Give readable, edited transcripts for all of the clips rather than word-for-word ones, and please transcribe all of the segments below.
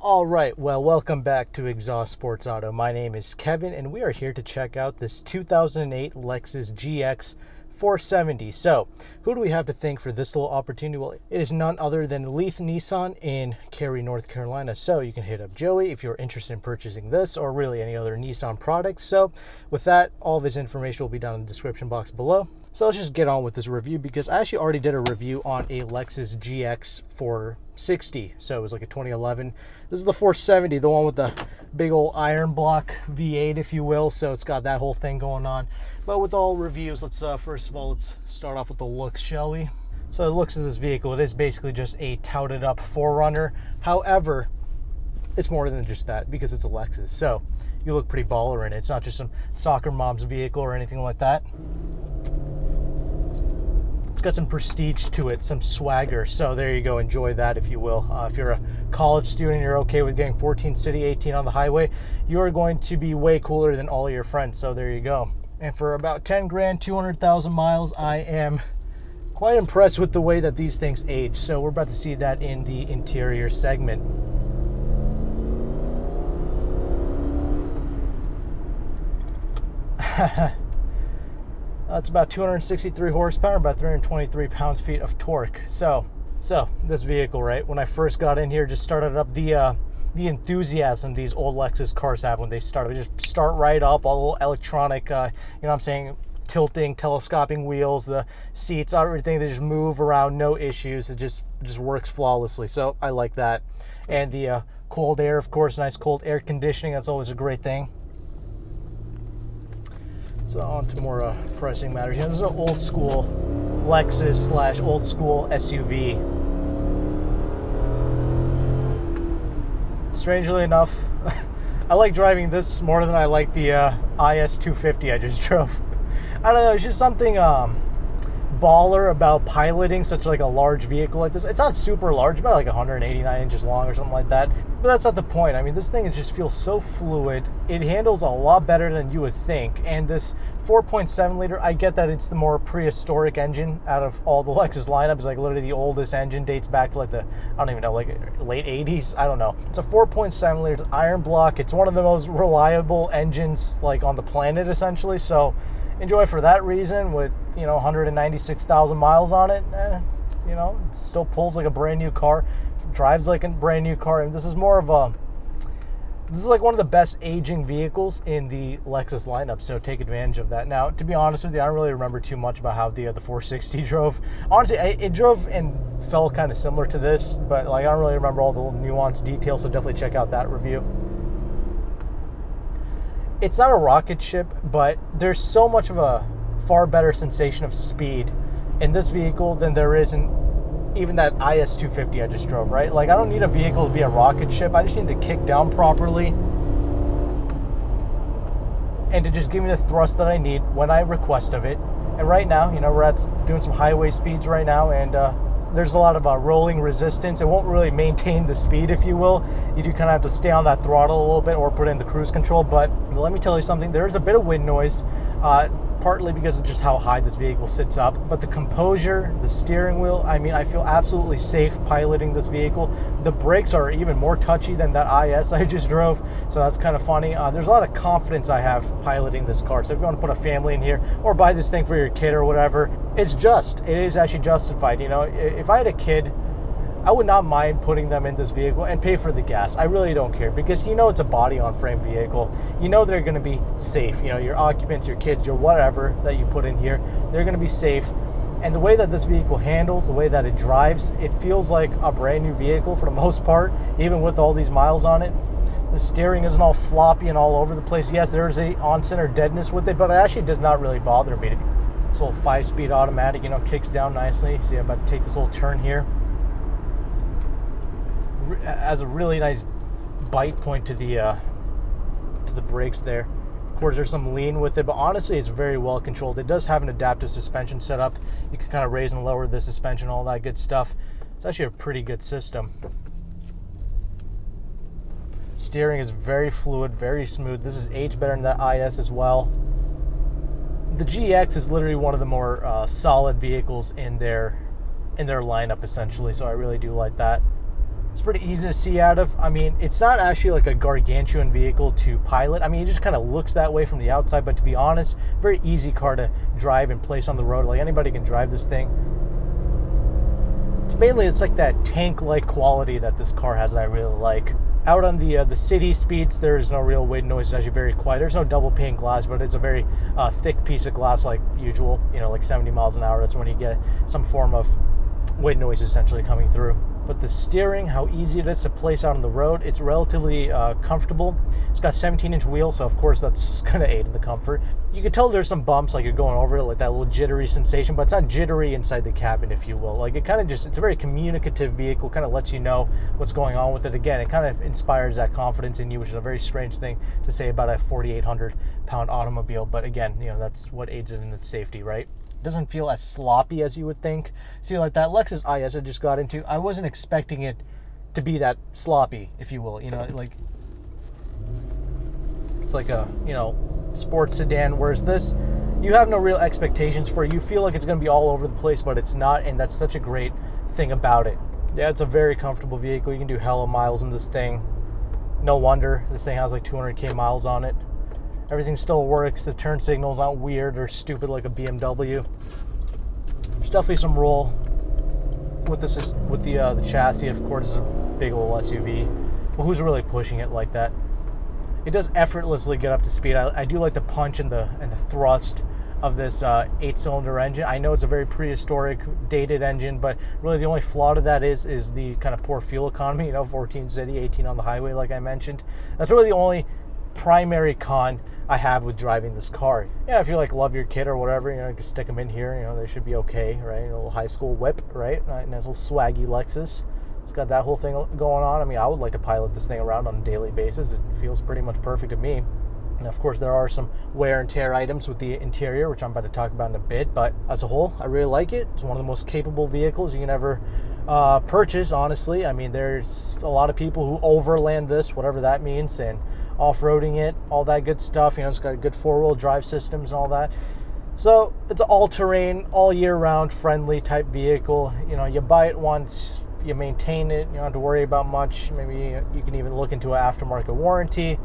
All right, well, welcome back to Exhaust Sports Auto. My name is Kevin, and we are here to check out this 2008 Lexus GX470. So, who do we have to thank for this little opportunity? Well, it is none other than Leith Nissan in Cary, North Carolina. So, you can hit up Joey if you're interested in purchasing this or really any other Nissan products. So, with that, all of his information will be down in the description box below. So let's just get on with this review because I actually already did a review on a Lexus GX460. So it was like a 2011. This is the 470, the one with the big old iron block V8, if you will. So it's got that whole thing going on. But with all reviews, let's first of all, let's start off with the looks, shall we? So the looks of this vehicle, it is basically just a touted up 4Runner. However, it's more than just that because it's a Lexus. So you look pretty baller in it. It's not just some soccer mom's vehicle or anything like that. It's got some prestige to it, some swagger. So there you go, enjoy that if you will. If you're a college student, you're okay with getting 14 city, 18 on the highway, you're going to be way cooler than all your friends. So there you go. And for about 10 grand, 200,000 miles, I am quite impressed with the way that these things age. So we're about to see that in the interior segment. It's about 263 horsepower, about 323 pounds-feet of torque. So this vehicle, right? When I first got in here, just started up the enthusiasm these old Lexus cars have when they start. They just start right up, all the little electronic, you know what I'm saying, tilting, telescoping wheels, the seats, everything. They just move around, no issues. It just works flawlessly. So I like that. And the cold air, of course, nice cold air conditioning. That's always a great thing. So on to more pressing matters. You know, this is an old school Lexus / old school SUV. Strangely enough, I like driving this more than I like the IS250 I just drove. I don't know, it's just something baller about piloting such like a large vehicle like this. It's not super large, about like 189 inches long or something like that. But that's not the point. I mean, this thing just feels so fluid. It handles a lot better than you would think. And this 4.7 liter, I get that it's the more prehistoric engine out of all the Lexus lineup. It's like literally the oldest engine, dates back to like the, I don't even know, like late 80s. I don't know. It's a 4.7 liter iron block. It's one of the most reliable engines like on the planet essentially. So enjoy for that reason with, you know, 196,000 miles on it. You know, it still pulls like a brand new car, drives like a brand new car. And this is more of a, this is like one of the best aging vehicles in the Lexus lineup. So take advantage of that. Now, to be honest with you, I don't really remember too much about how the 460 drove. Honestly, it drove and felt kind of similar to this, but like I don't really remember all the little nuanced details. So definitely check out that review. It's not a rocket ship, but there's so much of a far better sensation of speed in this vehicle than there is in even that IS250 I just drove, right? Like, I don't need a vehicle to be a rocket ship. I just need to kick down properly and to just give me the thrust that I need when I request of it. And right now, you know, we're doing some highway speeds right now, and there's a lot of rolling resistance. It won't really maintain the speed, if you will. You do kind of have to stay on that throttle a little bit or put in the cruise control. But let me tell you something, there is a bit of wind noise, partly because of just how high this vehicle sits up. But the composure, the steering wheel, I mean, I feel absolutely safe piloting this vehicle. The brakes are even more touchy than that IS I just drove, so that's kind of funny. There's a lot of confidence I have piloting this car. So if you want to put a family in here or buy this thing for your kid or whatever, it is actually justified. You know, if I had a kid, I would not mind putting them in this vehicle and pay for the gas. I really don't care because you know it's a body-on-frame vehicle. You know they're going to be safe. You know, your occupants, your kids, your whatever that you put in here, they're going to be safe. And the way that this vehicle handles, the way that it drives, it feels like a brand new vehicle for the most part, even with all these miles on it. The steering isn't all floppy and all over the place. Yes, there's a on-center deadness with it, but it actually does not really bother me. This little 5-speed automatic, you know, kicks down nicely. See, I'm about to take this little turn here. Has a really nice bite point to the brakes there. Of course, there's some lean with it, but honestly, it's very well controlled. It does have an adaptive suspension setup. You can kind of raise and lower the suspension, all that good stuff. It's actually a pretty good system. Steering is very fluid, very smooth. This is aged better than that IS as well. The GX is literally one of the more solid vehicles in their lineup, essentially. So I really do like that. It's pretty easy to see out of. I mean, it's not actually like a gargantuan vehicle to pilot. I mean, it just kind of looks that way from the outside, but to be honest, very easy car to drive and place on the road. Like, anybody can drive this thing. It's like that tank-like quality that this car has that I really like. Out on the city speeds, there's no real wind noise. It's actually very quiet. There's no double pane glass, but it's a very thick piece of glass like usual. You know, like 70 miles an hour. That's when you get some form of wind noise essentially coming through. But the steering, how easy it is to place out on the road, it's relatively comfortable. It's got 17-inch wheels, so of course that's going to aid in the comfort. You can tell there's some bumps, like you're going over it, like that little jittery sensation, but it's not jittery inside the cabin, if you will. Like, it kind of just, it's a very communicative vehicle, kind of lets you know what's going on with it. Again, it kind of inspires that confidence in you, which is a very strange thing to say about a 4,800-pound automobile. But again, you know, that's what aids it in its safety, right? Doesn't feel as sloppy as you would think. See, like that Lexus IS I just got into, I wasn't expecting it to be that sloppy, if you will. You know, like, it's like a, you know, sports sedan, whereas this, you have no real expectations for it. You feel like it's going to be all over the place, but it's not, and that's such a great thing about it. Yeah, it's a very comfortable vehicle. You can do hella miles in this thing. No wonder this thing has like 200k miles on it. Everything still works. The turn signal's not weird or stupid like a BMW. There's definitely some roll with this, with the chassis. Of course, it's a big old SUV. But who's really pushing it like that? It does effortlessly get up to speed. I do like the punch and the thrust of this 8-cylinder engine. I know it's a very prehistoric, dated engine, but really the only flaw to that is the kind of poor fuel economy. You know, 14 city, 18 on the highway, like I mentioned. That's really the only primary con I have with driving this car. Yeah, if you like love your kid or whatever, you know, you can stick them in here, you know, they should be okay, right? A little high school whip, right? And nice little swaggy Lexus. It's got that whole thing going on. I mean, I would like to pilot this thing around on a daily basis. It feels pretty much perfect to me. And of course, there are some wear and tear items with the interior, which I'm about to talk about in a bit, but as a whole, I really like it. It's one of the most capable vehicles you can ever purchase, honestly. I mean, there's a lot of people who overland this, whatever that means, and off-roading it, all that good stuff. You know, it's got good four-wheel drive systems and all that. So it's an all-terrain, all year round friendly type vehicle. You know, you buy it once, you maintain it, you don't have to worry about much. Maybe you can even look into an aftermarket warranty,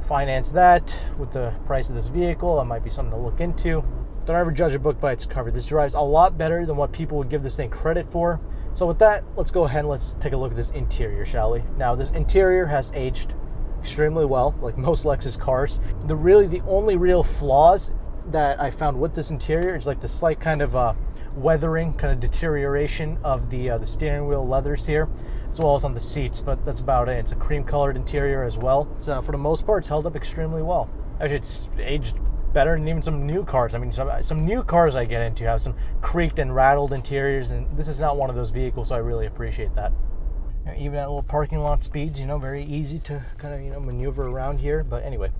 finance that with the price of this vehicle. That might be something to look into. Don't ever judge a book by its cover. This drives a lot better than what people would give this thing credit for. So with that, let's go ahead and let's take a look at this interior, shall we? Now, this interior has aged extremely well, like most Lexus cars. The only real flaws that I found with this interior is like the slight kind of weathering, kind of deterioration of the steering wheel leathers here, as well as on the seats, but that's about it. It's a cream colored interior as well. So for the most part, it's held up extremely well. Actually, it's aged better than even some new cars. I mean, some new cars I get into have some creaked and rattled interiors, and this is not one of those vehicles, so I really appreciate that. You know, even at little parking lot speeds, you know, very easy to kind of, you know, maneuver around here. But anyway,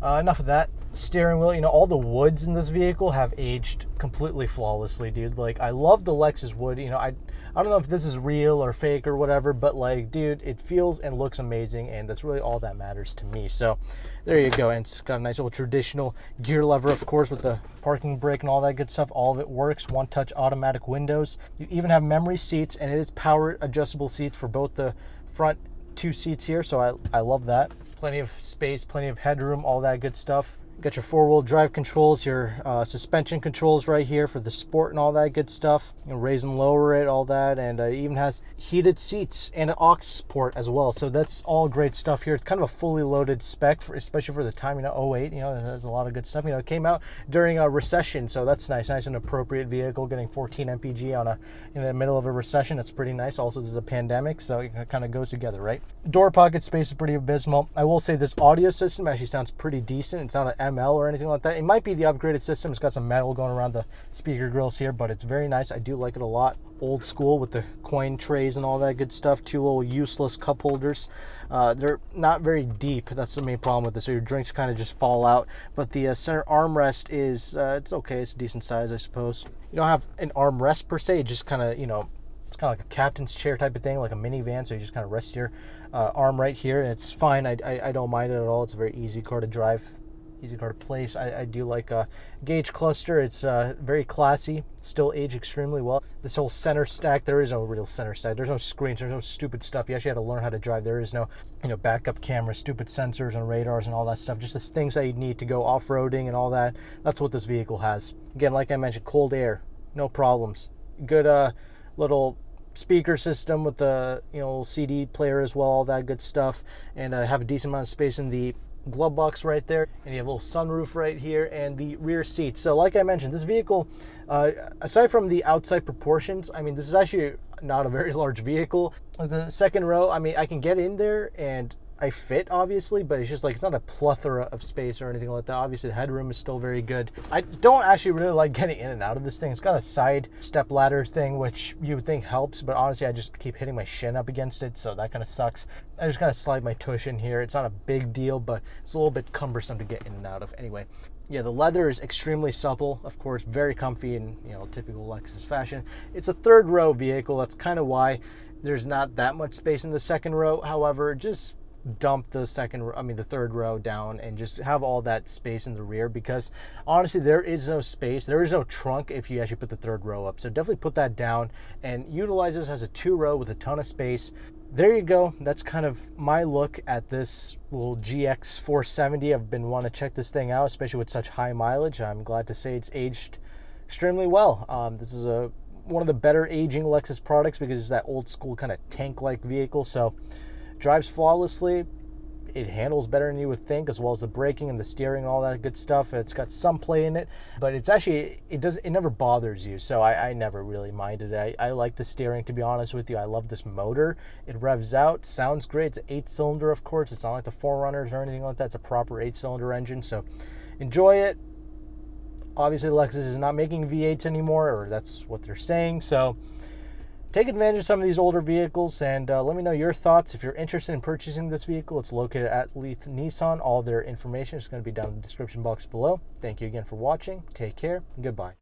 enough of that. Steering wheel, you know, all the woods in this vehicle have aged completely flawlessly, dude. Like, I love the Lexus wood. You know, I don't know if this is real or fake or whatever, but like, dude, it feels and looks amazing, and that's really all that matters to me. So there you go. And it's got a nice little traditional gear lever, of course, with the parking brake and all that good stuff. All of it works. One-touch automatic windows. You even have memory seats, and it is power adjustable seats for both the front two seats here, so I love that. Plenty of space, plenty of headroom, all that good stuff. Got your four-wheel drive controls, your suspension controls right here for the sport and all that good stuff. You know, raise and lower it, all that, and it even has heated seats and an aux port as well. So that's all great stuff here. It's kind of a fully loaded spec, especially for the time, you know, 08. You know, there's a lot of good stuff. You know, it came out during a recession, so that's nice and appropriate vehicle. Getting 14 mpg in the middle of a recession, that's pretty nice. Also, there's a pandemic, so it kind of goes together, right? Door pocket space is pretty abysmal. I will say this audio system actually sounds pretty decent. It's not an ML or anything like that. It might be the upgraded system. It's got some metal going around the speaker grills here, but it's very nice. I do like it a lot. Old school with the coin trays and all that good stuff. Two little useless cup holders. They're not very deep. That's the main problem with this. So your drinks kind of just fall out. But the center armrest is, it's okay. It's a decent size, I suppose. You don't have an armrest per se. It just kind of, you know, it's kind of like a captain's chair type of thing, like a minivan. So you just kind of rest your arm right here. And it's fine. I don't mind it at all. It's a very easy car to drive. easy car to place. I do like a gauge cluster. It's very classy, still aged extremely well. This whole center stack, there is no real center stack. There's no screens, there's no stupid stuff. You actually had to learn how to drive. There is no, backup cameras, stupid sensors and radars and all that stuff. Just the things that you need to go off-roading and all that. That's what this vehicle has. Again, like I mentioned, cold air, no problems. Good little speaker system with the CD player as well, all that good stuff. And have a decent amount of space in the glove box right there, and you have a little sunroof right here and the rear seat. So like I mentioned, this vehicle, aside from the outside proportions, I mean, this is actually not a very large vehicle. The second row, I mean, I can get in there and I fit, obviously, but it's just like, it's not a plethora of space or anything like that. Obviously, the headroom is still very good. I don't actually really like getting in and out of this thing. It's got a side step ladder thing, which you would think helps, but honestly, I just keep hitting my shin up against it, so that kind of sucks. I just kind of slide my tush in here. It's not a big deal, but it's a little bit cumbersome to get in and out of. Anyway, yeah, the leather is extremely supple, of course, very comfy in, typical Lexus fashion. It's a third row vehicle. That's kind of why there's not that much space in the second row. However, just dump the third row down and just have all that space in the rear, because honestly, there is no space, there is no trunk if you actually put the third row up. So definitely put that down and utilize this as a 2-row with a ton of space. There you go. That's kind of my look at this little GX470. I've been wanting to check this thing out, especially with such high mileage. I'm glad to say it's aged extremely well. This is one of the better aging Lexus products, because it's that old school kind of tank-like vehicle. So drives flawlessly. It handles better than you would think, as well as the braking and the steering and all that good stuff. It's got some play in it, but it's actually, it never bothers you. So I never really minded it. I like the steering, to be honest with you. I love this motor. It revs out, sounds great. It's an 8-cylinder, of course. It's not like the 4Runners or anything like that. It's a proper 8-cylinder engine. So enjoy it. Obviously, Lexus is not making V8s anymore, or that's what they're saying. So take advantage of some of these older vehicles, and let me know your thoughts. If you're interested in purchasing this vehicle, it's located at Leith Nissan. All their information is going to be down in the description box below. Thank you again for watching. Take care, and goodbye.